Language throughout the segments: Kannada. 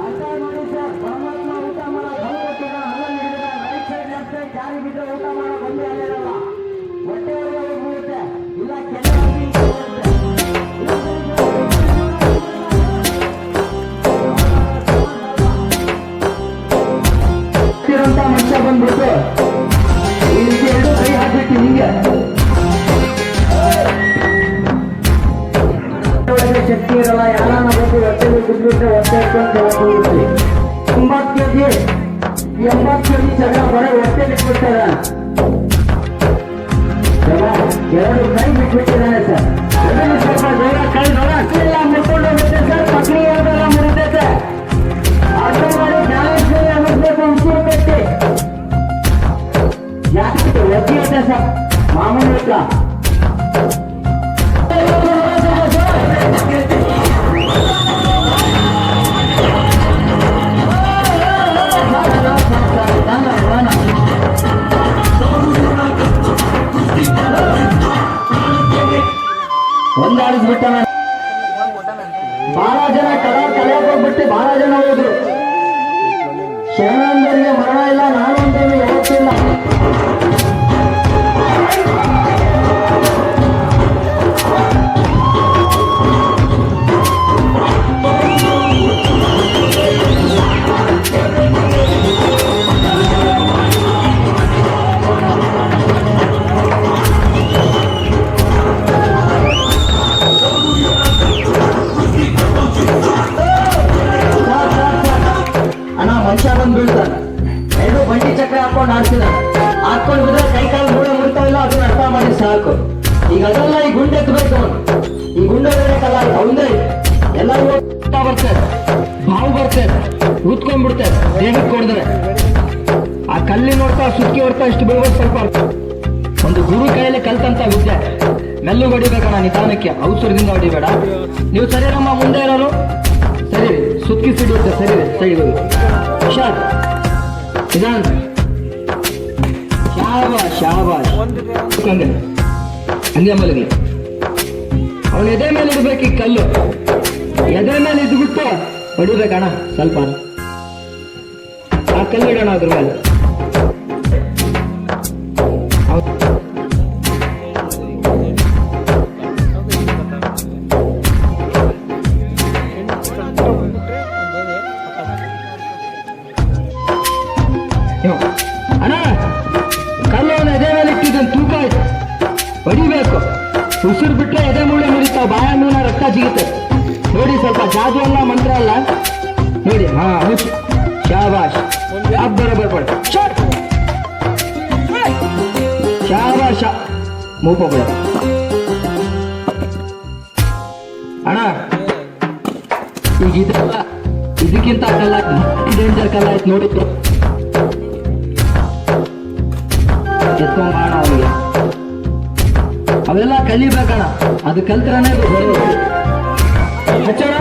ಅರ್ಥ ಮಾಡಿ ಸರ್, ಪರಮಾತ್ಮ ಊಟ ಮಾಡೋ ಬಂದು ಕೊಟ್ಟಿದ ಅಲ್ಲ ನೀಡಿದ ರೈಟ್ ಸೈಡ್ ಲೆಫ್ಟ್ ಸೈಡ್ ಜಾರಿ ಬಿಟ್ಟರೆ ಊಟ ಮಾಡೋ ಬಂದು ಅಲ್ಲಿರಲ್ಲ, ಹೊಟ್ಟೆ ಒಳಗೆ ಬೀಳುತ್ತೆ, ಇಲ್ಲ ಕೆಲವರಿಗೆ ಮನುಷ್ಯ ಬಂದ್ಬಿಟ್ಟು ಈ ರೀತಿ ಎರಡು ಕೈ ಹಾಕ್ಬಿಟ್ಟು ಹಿಂಗೆ ಶಕ್ತಿ ಇರಲ್ಲ, ಯಾರನ್ನ ಬಂದು ಹೊಟ್ಟೆಗೆ ಕುದ್ಬಿಟ್ರೆ ಹೊಟ್ಟೆ ಹೋಗ್ಬಿಡ್ತೀವಿ. 90 kg 80 kg ಜನ ಬರೋ ಹೊಟ್ಟೆ ಬಿಟ್ಬಿಡ್ತಾರೆ. ಎರಡು ಕೈ ಬಿಟ್ಬಿಟ್ಟಿದ್ದಾನೆ ಸರ್. ಸ್ವಲ್ಪ ಬೇಗ ಕೈ ಎಲ್ಲ ಮುಟ್ಕೊಂಡು ಹೋಗುತ್ತೆ ಸರ್, ಪಕ್ರಿ ಹೋಗಲ್ಲ ಮುರಿತೈತೆ. ಅರ್ಥ ಮಾಡಿ ಬ್ಯಾಲೆನ್ಸ್ ಅನ್ನಿಸ್ಬೇಕು, ಉಂಚೂರು ಕಟ್ಟಿ ಜಾಸ್ತಿ ಒತ್ತಿರುತ್ತೆ ಸರ್, ಮಾಮೂಲಿ ಇಲ್ಲ. ಒಂದಾಡಿಸ್ಬಿಟ್ಟ ಬಹಳ ಜನ ಕಲಿಯಕ್ಕೆ ಹೋಗ್ಬಿಟ್ಟು ಬಹಳ ಜನ ಹೋದ್ರು. ಶರಣಂದರಿಗೆ ಮರಣ ಇಲ್ಲ, ನಾನು ಅಂತೇಳಿ ಯಾವತ್ತಿಲ್ಲ. ಮನುಷ್ಯ ಬಂದು ಬೀಳ್ತಾನೆ, ಎರಡು ಬಂಡಿ ಚಕ್ರ ಹಾಕೊಂಡು ಆಡ್ತಿದ್ದಾನೆ, ಹಾಕೊಂಡು ಬಿದ್ರೆ ಕೈ ಕಾಲು ಮೂಳೆ ಮುರಿತಾವಿಲ್ಲ, ಅದನ್ನ ಅರ್ಥ ಮಾಡಿ ಸಾಕು. ಈಗ ಅದೆಲ್ಲ ಈ ಗುಂಡೆ ಎತ್ತಬೇಕು, ಈ ಗುಂಡೆ ಬೇಕಲ್ಲ, ಅವಂದೇ ಎಲ್ಲರಿಗೂ ಬರ್ತೇವೆ, ಬಾವು ಬರ್ತೇವೆ, ಉತ್ಕೊಂಡ್ಬಿಡ್ತೇವೆ ದೇಹಕ್ಕೆ ಕೊಡಿದ್ರೆ. ಆ ಕಲ್ಲಿ ನೋಡ್ತಾ ಸುಕ್ಕಿ ಹೊಡ್ತಾ ಇಷ್ಟು ಬೀಳ್ಬೋದು. ಸ್ವಲ್ಪ ಒಂದು ಗುರು ಕೈಯಲ್ಲಿ ಕಲ್ತಂತ ವಿದ್ಯೆ, ಮೆಲ್ಲು ಹೊಡಿಬೇಕಣ್ಣ, ನಿಧಾನಕ್ಕೆ, ಅವಸರದಿಂದ ಹೊಡಿಬೇಡ. ನೀವು ಸರಿನಮ್ಮ ಮುಂದೆ ಇರೋರು, ಸರಿ ಸುಕ್ಕಿ ಸಿಡಿಯುತ್ತೆ, ಸರಿ ಸೈಡ್ ಹೋಗಿ ಹುಷಾರ್, ನಿಧಾನ, ಶಾಬಾಷ್ ಶಾಬಾಷ್. ಹಂಗೆ ಹಂಗೆ ಮಲಗಿ, ಅವನ ಎದೆ ಮೇಲೆ ಇಡ್ಬೇಕು ಈ ಕಲ್ಲು, ಎದೆ ಮೇಲೆ ಇದ್ಬಿಟ್ಟು ಹೊಡಿಬೇಕಣ್ಣ. ಸ್ವಲ್ಪ ಆ ಕಲ್ಲು ಇಡೋಣ ಅದ್ರ ಮೇಲೆ. ಅಣ್ಣ ಕಲ್ಲು ಅವನ ಎದೆ ಮೇಲೆ ಇಟ್ಟಿದ್ದೇನೆ, ತೂಕ ಆಯ್ತು, ಹೊಡಿಬೇಕು. ಉಸಿರು ಬಿಟ್ರೆ ಎದೆ ಮೂಳೆ ಮುರಿತಾವ, ಬಾಯ ಮೂಲ ರಕ್ತ ಸಿಗುತ್ತೆ ನೋಡಿ. ಸ್ವಲ್ಪ ಜಾದು ಅಲ್ಲ, ಮಂತ್ರ ಅಲ್ಲ ನೋಡಿ. ಹಾ ಶಾಬಾಷ್, ಬರೋಬರ್ ಶಾಬಾಷ್, ಮೂಪ ಬಿಡ. ಅಣ್ಣ ಈಗ ಇದೆಲ್ಲ ಇದಕ್ಕಿಂತ ಕಲ್ಲ ಡೇಂಜರ್ ಕಲ್ಲ ಆಯ್ತು ನೋಡಿ. ಎತ್ಕೊಂಡ್ ಬಾಣ ಅವನಿಗೆ, ಅವೆಲ್ಲ ಕಲಿಬೇಕಣ್ಣ, ಅದು ಕಲ್ತ್ರನೇ ಹಚ್ಚೋಣ.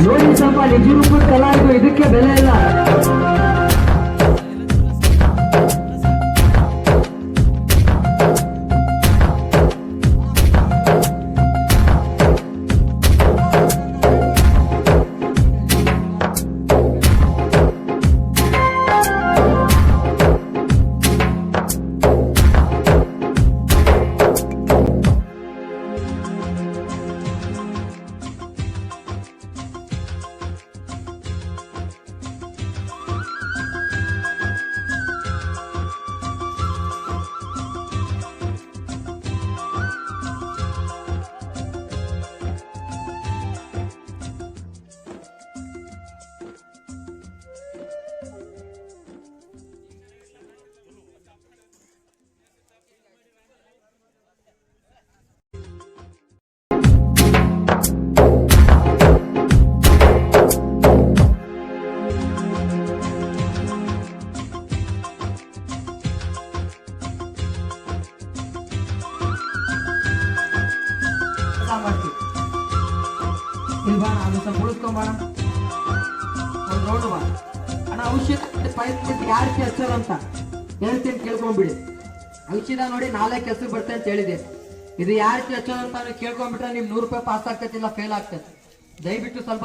ನೋಡಿ ಸ್ವಲ್ಪ ನಿಜ ರೂಪದ ಕಲಾ ಇದು, ಇದಕ್ಕೆ ಬೆಲೆ ಇಲ್ಲ. ನೋಡುವ. ಅಣ್ಣ ಔಷಧ ಪೈಪ್ ಯಾರ ಹಚ್ಚೋದಂತ ಹೇಳ್ತೀನಿ, ಕೇಳ್ಕೊಂಡ್ಬಿಡಿ. ಔಷಧ ನೋಡಿ 4 ಹೆಸರು ಬರ್ತೇನೆ ಅಂತ ಹೇಳಿದೆ. ಇದು ಯಾರ ಹಚ್ಚೋದಂತ ಕೇಳ್ಕೊಂಡ್ಬಿಟ್ರೆ ನಿಮ್ 100 ರೂಪಾಯಿ ಪಾಸ್ ಆಗ್ತೈತಿ, ಇಲ್ಲ ಫೇಲ್ ಆಗ್ತೈತಿ. ದಯವಿಟ್ಟು ಸ್ವಲ್ಪ